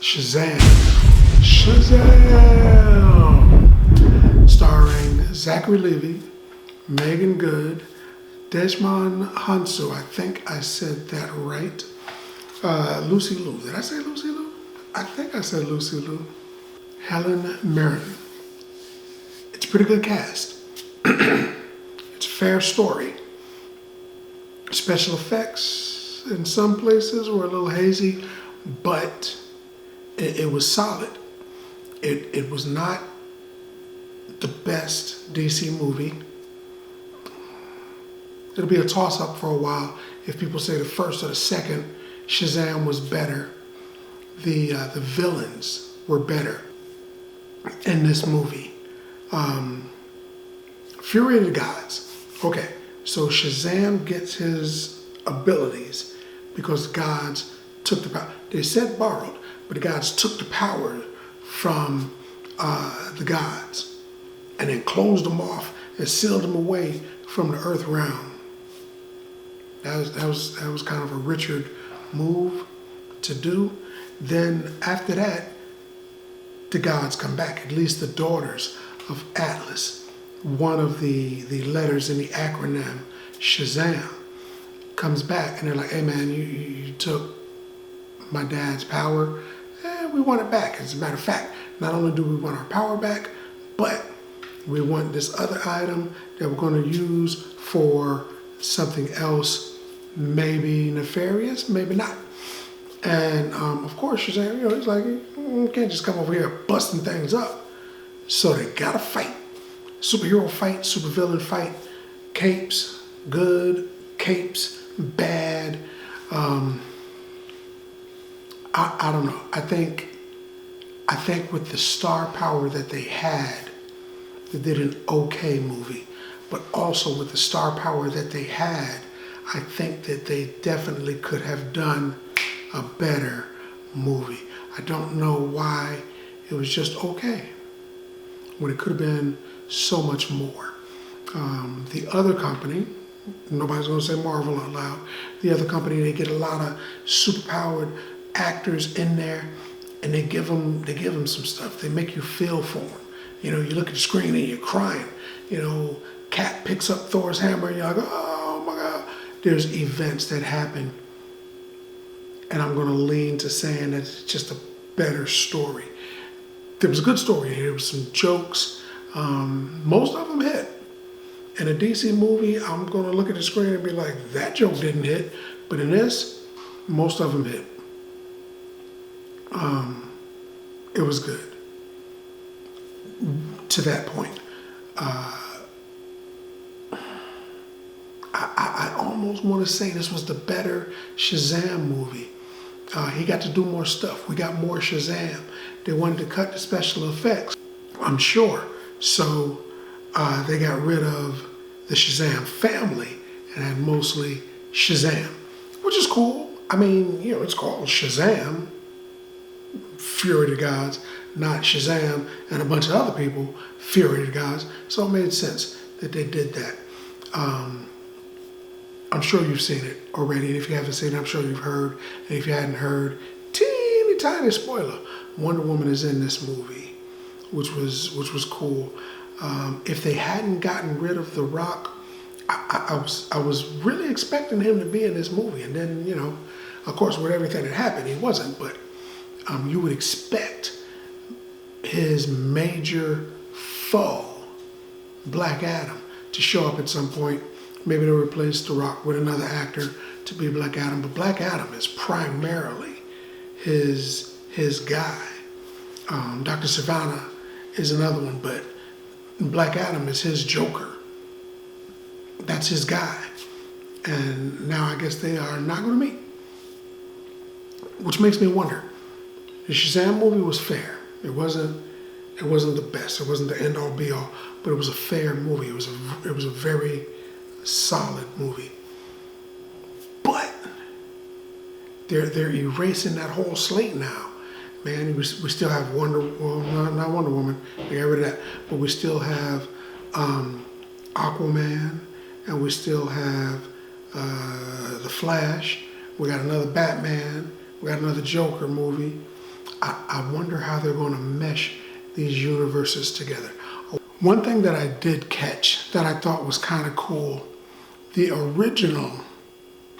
Shazam. Shazam! Starring Zachary Levi, Megan Good, Desmond Hansu, I think I said that right. Lucy Liu. Did I say Lucy Liu? I think I said Lucy Liu. Helen Mirren. It's a pretty good cast. It's a fair story. Special effects in some places were a little hazy, but it was solid. It was not the best DC movie. It'll be a toss-up for a while if people say the first or the second Shazam was better. The villains were better in this movie. Fury of the Gods. Okay, so Shazam gets his abilities because the gods took the power. They said borrowed, but the gods took the power from the gods and then closed them off and sealed them away from the earth realm. That was kind of a Richard move to do. Then after that, the gods come back, at least the daughters of Atlas. One of the letters in the acronym Shazam comes back and they're like, hey man, you took my dad's power, we want it back. As a matter of fact, not only do we want our power back, but we want this other item that we're going to use for something else, maybe nefarious, maybe not. And of course, Shazam, he's like, you can't just come over here busting things up. So they gotta fight. Superhero fight, supervillain fight, capes, good, capes, bad. I don't know. I think with the star power that they had, they did an okay movie. But also with the star power that they had, I think that they definitely could have done a better movie. I don't know why it was just okay when it could have been so much more. The other company, nobody's gonna say Marvel out loud, the other company, they get a lot of superpowered actors in there and they give them some stuff. They make you feel for them. You look at the screen and you're crying. Cap picks up Thor's hammer and you're like, oh my God. There's events that happen, and I'm gonna lean to saying that it's just a better story. There was a good story here. There was some jokes. Most of them hit. In a DC movie, I'm gonna look at the screen and be like, that joke didn't hit. But in this, most of them hit. It was good. To that point. I almost want to say this was the better Shazam movie. He got to do more stuff. We got more Shazam. They wanted to cut the special effects, I'm sure. So they got rid of the Shazam family and had mostly Shazam, which is cool. I mean, it's called Shazam, Fury of the Gods, not Shazam and a bunch of other people, Fury of the Gods. So it made sense that they did that. I'm sure you've seen it already, and if you haven't seen it, I'm sure you've heard. And if you hadn't heard, teeny tiny spoiler: Wonder Woman is in this movie, which was cool. If they hadn't gotten rid of The Rock, I was really expecting him to be in this movie, and then of course with everything that happened, he wasn't. But you would expect his major foe, Black Adam, to show up at some point. Maybe they'll replace The Rock with another actor to be Black Adam, but Black Adam is primarily his guy. Dr. Savannah is another one, but Black Adam is his Joker. That's his guy. And now I guess they are not going to meet. Which makes me wonder. The Shazam movie was fair. It wasn't the best. It wasn't the end all be all, but it was a fair movie. It was a very solid movie. But they're erasing that whole slate now. Man, we still have not Wonder Woman, they got rid of that, but we still have Aquaman, and we still have The Flash. We got another Batman. We got another Joker movie. I wonder how they're going to mesh these universes together. One thing that I did catch that I thought was kind of cool, the original,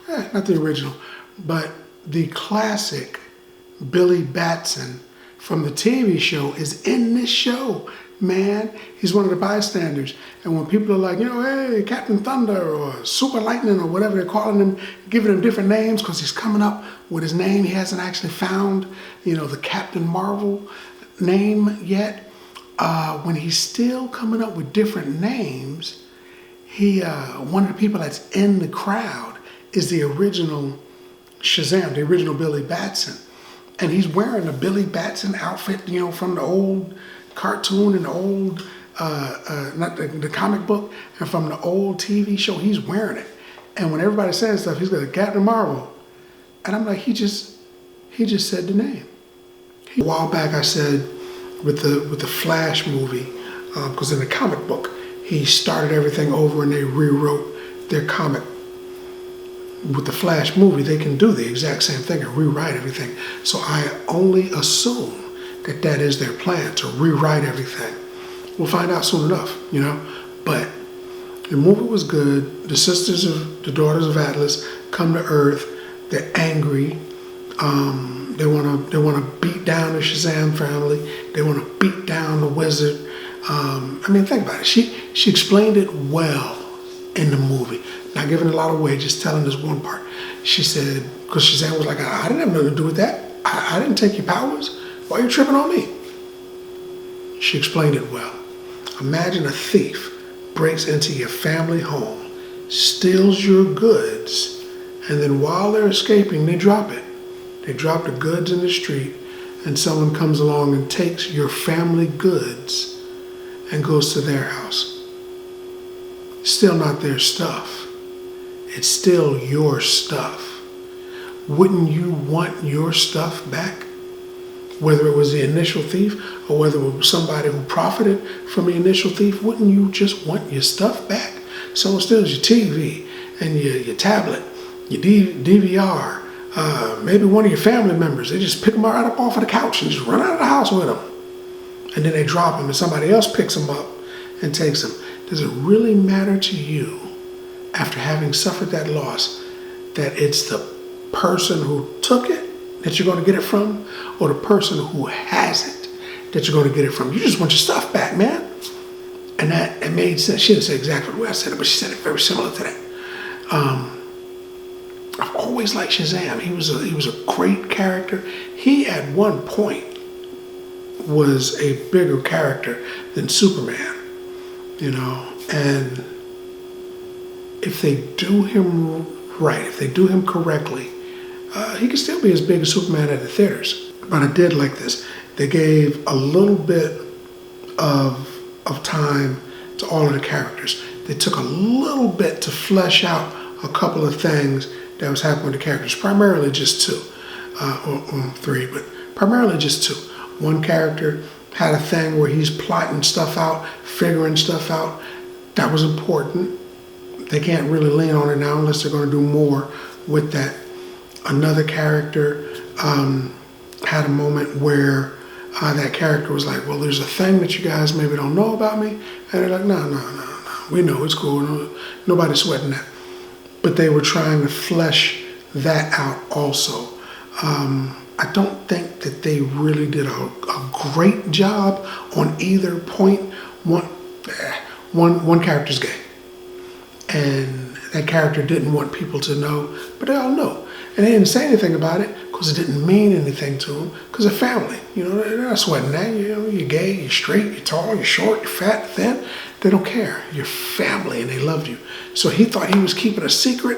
not the original, but the classic Billy Batson from the TV show is in this show, man. He's one of the bystanders. And when people are like, hey, Captain Thunder or Super Lightning or whatever they're calling him, giving him different names because he's coming up with his name. He hasn't actually found, the Captain Marvel name yet. When he's still coming up with different names, one of the people that's in the crowd is the original Shazam, the original Billy Batson. And he's wearing a Billy Batson outfit, from the old cartoon and the old, not the comic book, and from the old TV show, he's wearing it. And when everybody says stuff, he's got Captain Marvel. And I'm like, he just said the name. A while back I said with the Flash movie, because in the comic book, he started everything over and they rewrote their comic. With the Flash movie, they can do the exact same thing and rewrite everything. So I only assume that is their plan, to rewrite everything. We'll find out soon enough, But the movie was good. The Daughters of Atlas come to Earth. They're angry. They wanna beat down the Shazam family. They wanna beat down the Wizard. Think about it. She explained it well in the movie. Not giving a lot away, just telling this one part. She said, because Shazam was like, I didn't have nothing to do with that. I didn't take your powers. Why are you tripping on me? She explained it well. Imagine a thief breaks into your family home, steals your goods, and then while they're escaping, they drop it. They drop the goods in the street, and someone comes along and takes your family goods and goes to their house. Still not their stuff. It's still your stuff. Wouldn't you want your stuff back? Whether it was the initial thief or whether it was somebody who profited from the initial thief, wouldn't you just want your stuff back? Someone steals your TV and your tablet, your DVR, maybe one of your family members. They just pick them right up off of the couch and just run out of the house with them. And then they drop them and somebody else picks them up and takes them. Does it really matter to you, after having suffered that loss, that it's the person who took it that you're going to get it from, or the person who has it that you're going to get it from? You just want your stuff back, man. And it made sense. She didn't say exactly the way I said it, but she said it very similar to that. I've always liked Shazam. He was a great character. He at one point was a bigger character than Superman, and if they do him right, if they do him correctly, he could still be as big as Superman at the theaters. But I did like this. They gave a little bit of time to all of the characters. They took a little bit to flesh out a couple of things that was happening with the characters, primarily just two, or three, but primarily just two. One character had a thing where he's plotting stuff out, figuring stuff out. That was important. They can't really lean on it now unless they're going to do more with that. Another character had a moment where that character was like, well, there's a thing that you guys maybe don't know about me. And they're like, no. We know, it's cool. Nobody's sweating that. But they were trying to flesh that out also. I don't think that they really did a great job on either point. One character's gay. And that character didn't want people to know, but they all know. And they didn't say anything about it because it didn't mean anything to them, because they're family. They're not sweating that. You're gay, you're straight, you're tall, you're short, you're fat, thin. They don't care. You're family and they loved you. So he thought he was keeping a secret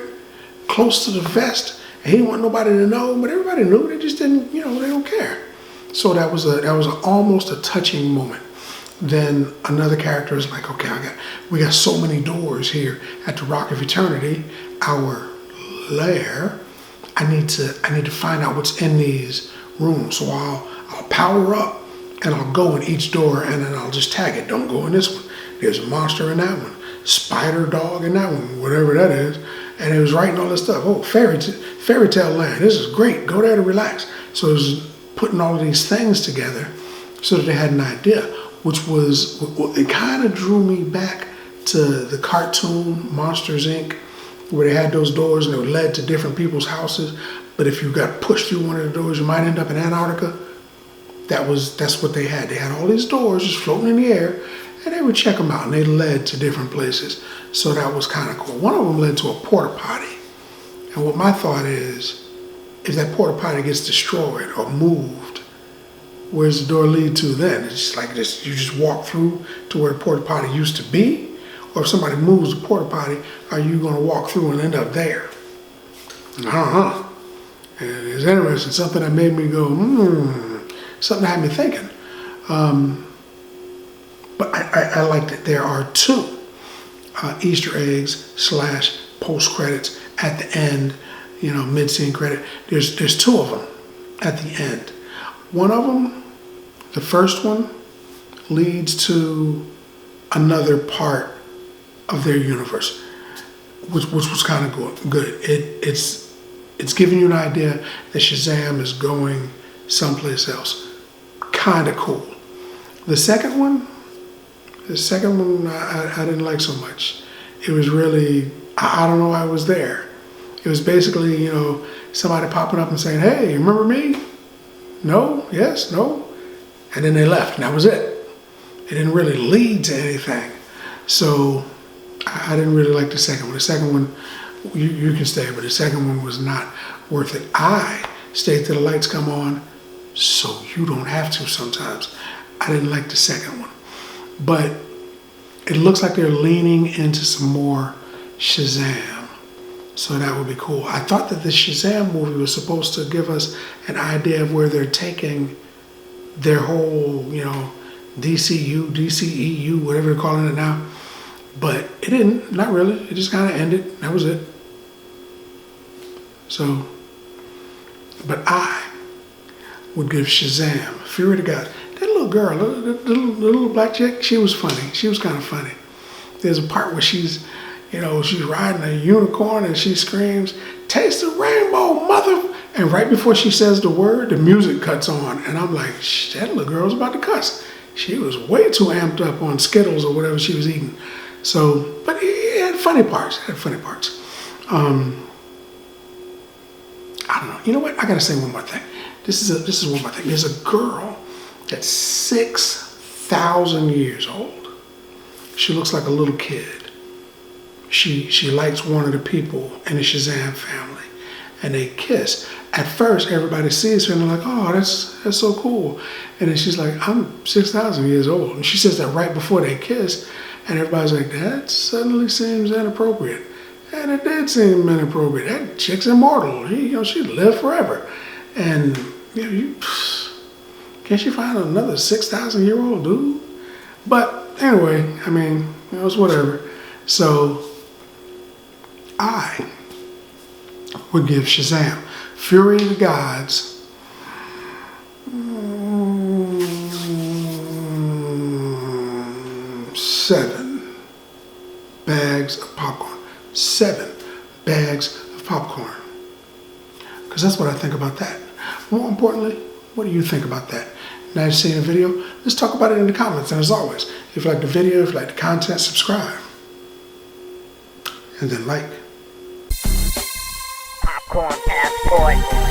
close to the vest, and he didn't want nobody to know, but everybody knew. They just didn't, they don't care. So that was almost a touching moment. Then another character is like, okay, we got so many doors here at the Rock of Eternity, our lair. I need to find out what's in these rooms. So I'll power up and I'll go in each door and then I'll just tag it. Don't go in this one. There's a monster in that one. Spider dog in that one, whatever that is. And it was writing all this stuff. Oh, fairy tale land. This is great. Go there to relax. So it was putting all of these things together so that they had an idea, which was, it kind of drew me back to the cartoon Monsters Inc., where they had those doors and they led to different people's houses. But if you got pushed through one of the doors, you might end up in Antarctica. That's what they had. They had all these doors just floating in the air, and they would check them out, and they led to different places. So that was kind of cool. One of them led to a porta potty. And what my thought is, if that porta potty gets destroyed or moved, where's the door lead to then? It's just like this, you just walk through to where the porta potty used to be? Or if somebody moves the porta potty, are you going to walk through and end up there? I don't know. And it's interesting, something that made me go, something that had me thinking. But I liked it. There are 2 Easter eggs / post credits at the end, mid-scene credit. There's 2 of them at the end. One of them, the first one, leads to another part of their universe, which was kind of good. It's giving you an idea that Shazam is going someplace else. Kind of cool. The second one I didn't like so much. It was really, I don't know why I was there. It was basically, somebody popping up and saying, hey, you remember me? No, yes, no. And then they left, and that was it. It didn't really lead to anything. So I didn't really like the second one. The second one, you can stay, but the second one was not worth it. I stayed till the lights come on, so you don't have to sometimes. I didn't like the second one. But it looks like they're leaning into some more Shazam. So that would be cool. I thought that the Shazam movie was supposed to give us an idea of where they're taking their whole, DCU, DCEU, whatever they're calling it now. But it didn't, not really. It just kind of ended. That was it. So, but I would give Shazam, Fury of the Gods. That little girl, the little black chick, she was funny. She was kind of funny. There's a part where she's riding a unicorn and she screams, taste the rainbow, mother. And right before she says the word, the music cuts on. And I'm like, that little girl's about to cuss. She was way too amped up on Skittles or whatever she was eating. So, but it had funny parts. I don't know. You know what? I gotta say one more thing. This is one more thing. There's a girl that's 6,000 years old. She looks like a little kid. She likes one of the people in the Shazam family, and they kiss. At first, everybody sees her and they're like, "Oh, that's so cool." And then she's like, "I'm 6,000 years old," and she says that right before they kiss, and everybody's like, "That suddenly seems inappropriate." And it did seem inappropriate. That chick's immortal. She lived forever. And can't you find another 6,000-year-old dude? But anyway, it's whatever. So I would give Shazam, Fury of the Gods, 7 bags of popcorn. 7 bags of popcorn. Because that's what I think about that. More importantly, what do you think about that? Now you've seen the video, let's talk about it in the comments. And as always, if you like the video, if you like the content, subscribe. And then like. Popcorn passport.